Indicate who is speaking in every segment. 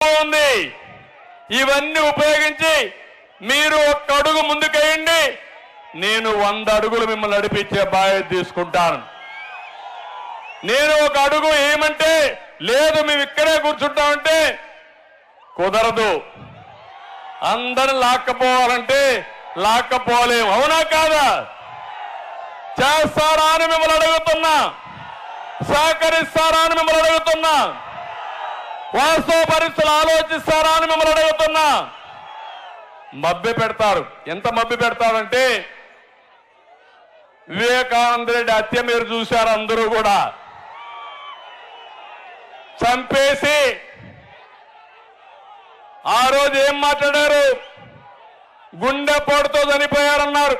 Speaker 1: ఉంది. ఇవన్నీ ఉపయోగించి మీరు ఒక్క అడుగు ముందుకేయండి, నేను 100 అడుగులు మిమ్మల్ని నడిపించే బాధ్యత తీసుకుంటాను. నేను ఒక అడుగు ఏమంటే లేదు మేము ఇక్కడే కూర్చుంటామంటే కుదరదు. అందరిని లాక్కపోవాలంటే లాక్కపోలేము. అవునా కాదా? చేస్తారా అని మిమ్మల్ని అడుగుతున్నా, సహకరిస్తారా అని మిమ్మల్ని అడుగుతున్నా, వాస్తవ పరిస్థితులు ఆలోచిస్తారా అని మిమ్మల్ని అడుగుతున్నా. మభ్య పెడతారు. ఎంత మభ్య పెడతారంటే వివేకానంద రెడ్డి హత్య మీరు చూశారు. అందరూ కూడా చంపేసి ఆ రోజు ఏం మాట్లాడారు? గుండెపోటుతో చనిపోయారన్నారు.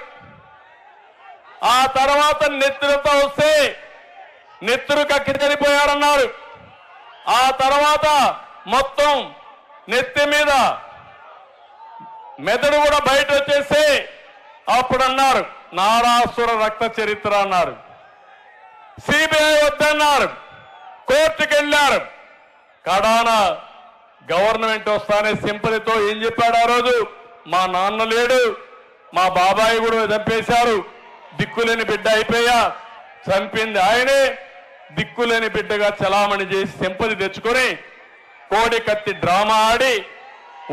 Speaker 1: ఆ తర్వాత నెత్తురుతో వస్తే నెత్తురు కక్కి చనిపోయారన్నారు. ఆ తర్వాత మొత్తం నెత్తి మీద మెదడు కూడా బయట వచ్చేసి అప్పుడు అన్నారు నారాసుర రక్త చరిత్ర అన్నారు. సిబిఐ వద్దన్నారు, కోర్టుకు వెళ్ళారు. కడాన గవర్నమెంట్ వస్తానే సింపతితో ఏం చెప్పాడు ఆ రోజు? మా నాన్న లేడు, మా బాబాయి కూడా చంపేశారు, దిక్కులేని బిడ్డ అయిపోయా, చంపింది ఆయనే, దిక్కులేని బిడ్డగా చలామణి చేసి సింపతి తెచ్చుకొని కోడి కత్తి డ్రామా ఆడి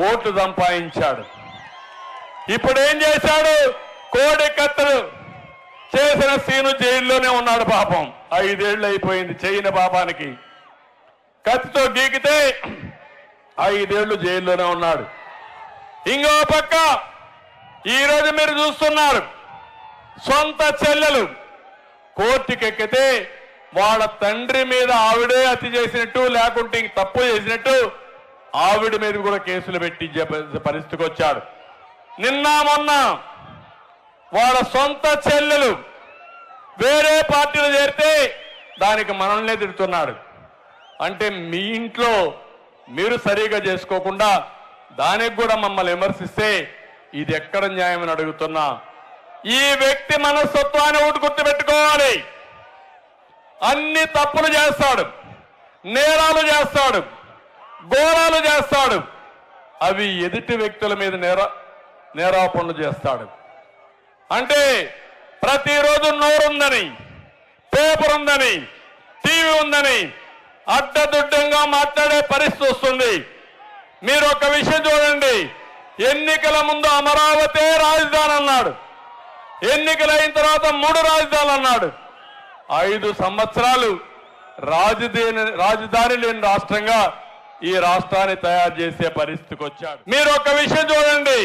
Speaker 1: ఓట్లు సంపాదించాడు. ఇప్పుడు ఏం చేశాడు? కోడి కత్తులు చేసిన సీను జైల్లోనే ఉన్నాడు. పాపం 5 ఏళ్ళు అయిపోయింది చేయని పాపానికి. కత్తితో గీకితే 5 ఏళ్ళు జైల్లోనే ఉన్నాడు. ఇంకో పక్క ఈరోజు మీరు చూస్తున్నారు, సొంత చెల్లెలు కోర్టుకెక్కితే వాళ్ళ తండ్రి మీద ఆవిడే హత్య చేసినట్టు లేకుంటే ఇంక తప్పు చేసినట్టు ఆవిడ మీద కూడా కేసులు పెట్టి పరిస్థితికి వచ్చాడు. నిన్న మొన్న వాళ్ళ సొంత చెల్లెలు వేరే పార్టీలు చేరితే దానికి మనల్నే తిడుతున్నాడు. అంటే మీ ఇంట్లో మీరు సరిగా చేసుకోకుండా దానికి కూడా మమ్మల్ని విమర్శిస్తే ఇది ఎక్కడ న్యాయమని అడుగుతున్నా. ఈ వ్యక్తి మనస్తత్వాన్ని ఒకటి గుర్తుపెట్టుకోవాలి. అన్ని తప్పులు చేస్తాడు, నేరాలు చేస్తాడు, ఘోరాలు చేస్తాడు. అవి ఎదుటి వ్యక్తుల మీద నేరాపణలు చేస్తాడు. అంటే ప్రతిరోజు నోరుందని, పేపర్ ఉందని, టీవీ ఉందని అడ్డదుడ్డంగా మాట్లాడే పరిస్థితి వస్తుంది. మీరు ఒక విషయం చూడండి, ఎన్నికల ముందు అమరావతి రాజధాని అన్నాడు, ఎన్నికలైన తర్వాత 3 రాజధానులు అన్నాడు. 5 సంవత్సరాలు రాజధాని లేని రాష్ట్రంగా ఈ రాష్ట్రాన్ని తయారు చేసే పరిస్థితికి వచ్చాడు. మీరు ఒక విషయం చూడండి,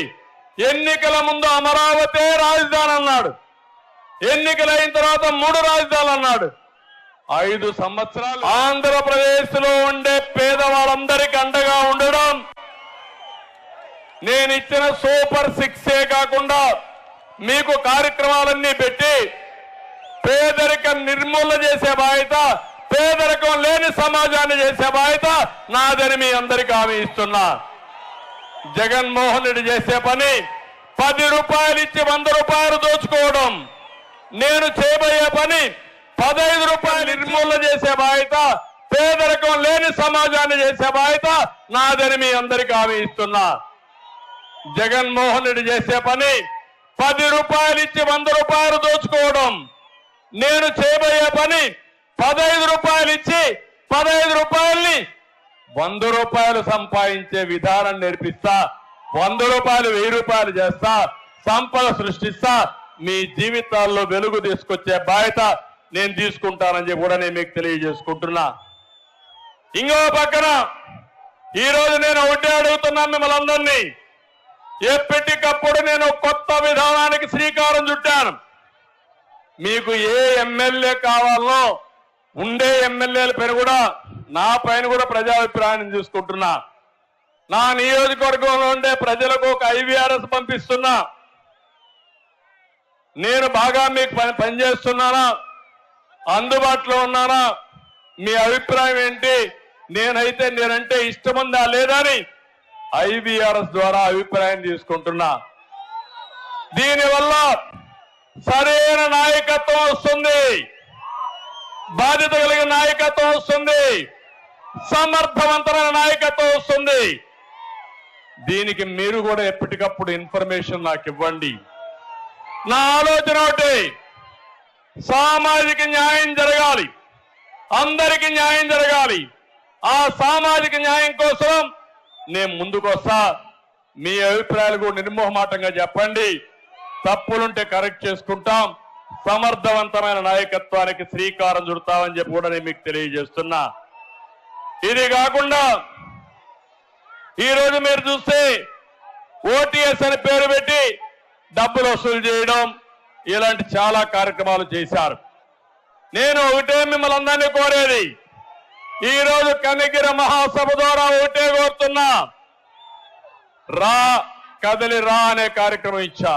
Speaker 1: ఎన్నికల ముందు అమరావతి రాజధాని అన్నాడు, ఎన్నికలైన తర్వాత 3 రాజధానులు అన్నాడు. 5 సంవత్సరాలు ఆంధ్రప్రదేశ్ లో ఉండే పేదవాళ్ళందరికీ అండగా ఉండడం, నేను ఇచ్చిన సూపర్ 6 కాకుండా మీకు కార్యక్రమాలన్నీ పెట్టి పేదరికం నిర్మూలన చేసే బాధ్యత, పేదరికం లేని సమాజాన్ని చేసే బాధ్యత నాదని మీ అందరికీ హామీ ఇస్తున్నా. జగన్మోహన్ రెడ్డి చేసే పని 10 రూపాయలు ఇచ్చి 100 రూపాయలు దోచుకోవడం. నేను చేయబోయే పని 15 రూపాయలు నిర్మూలన చేసే బాధ్యత, పేదరికం లేని సమాజాన్ని చేసే బాధ్యత నాదని మీ అందరికీ హామీ ఇస్తున్నా. జగన్మోహన్ రెడ్డి చేసే పని 10 రూపాయలు ఇచ్చి 100 రూపాయలు దోచుకోవడం. నేను చేయబోయే పని 15 రూపాయలు ఇచ్చి 15 రూపాయల్ని 100 రూపాయలు సంపాదించే విధానం నేర్పిస్తా. 100 రూపాయలు 1000 రూపాయలు చేస్తా, సంపద సృష్టిస్తా, మీ జీవితాల్లో వెలుగు తీసుకొచ్చే బాధ్యత నేను తీసుకుంటానని చెప్పి కూడా నేను మీకు తెలియజేసుకుంటున్నా. ఇంకో పక్కన ఈరోజు నేను ఒకటే అడుగుతున్నాను మిమ్మల్ని అందరినీ, ఎప్పటికప్పుడు నేను కొత్త విధానానికి శ్రీకారం చుట్టాను. మీకు ఏ ఎమ్మెల్యే కావాలో ఉండే ఎమ్మెల్యేల పైన కూడా నా పైన కూడా ప్రజాభిప్రాయాన్ని తీసుకుంటున్నా. నా నియోజకవర్గంలో ఉండే ప్రజలకు ఒక IVRS పంపిస్తున్నా. నేను బాగా మీకు పనిచేస్తున్నానా, అందుబాటులో ఉన్నానా, మీ అభిప్రాయం ఏంటి, నేనంటే ఇష్టముందా లేదా అని IVRS ద్వారా అభిప్రాయం తీసుకుంటున్నా. దీనివల్ల సరైన నాయకత్వం వస్తుంది, బాధ్యత కలిగిన నాయకత్వం వస్తుంది. సమర్థవంతమైన నాయకత్వం వస్తుంది. దీనికి మీరు కూడా ఎప్పటికప్పుడు ఇన్ఫర్మేషన్ నాకు ఇవ్వండి. నా ఆలోచన ఒకటి, సామాజిక న్యాయం జరగాలి, అందరికీ న్యాయం జరగాలి. ఆ సామాజిక న్యాయం కోసం నేను ముందుకు వస్తా. మీ అభిప్రాయాలు కూడా నిర్మోహమాటంగా చెప్పండి. తప్పులుంటే కరెక్ట్ చేసుకుంటాం. సమర్థవంతమైన నాయకత్వానికి శ్రీకారం చుడతామని చెప్పి కూడా నేను మీకు తెలియజేస్తున్నా. ఇది కాకుండా ఈరోజు మీరు చూస్తే ఓటీఎస్ అని పేరు పెట్టి డబ్బులు వసూలు చేయడం, ఇలాంటి చాలా కార్యక్రమాలు చేశారు. నేను ఒకటే మిమ్మల్ని అందరినీ కోరేది, ఈరోజు కనిగిరి మహాసభ ద్వారా ఒకటే కోరుతున్నా, రా కదలి రా అనే కార్యక్రమం ఇచ్చా.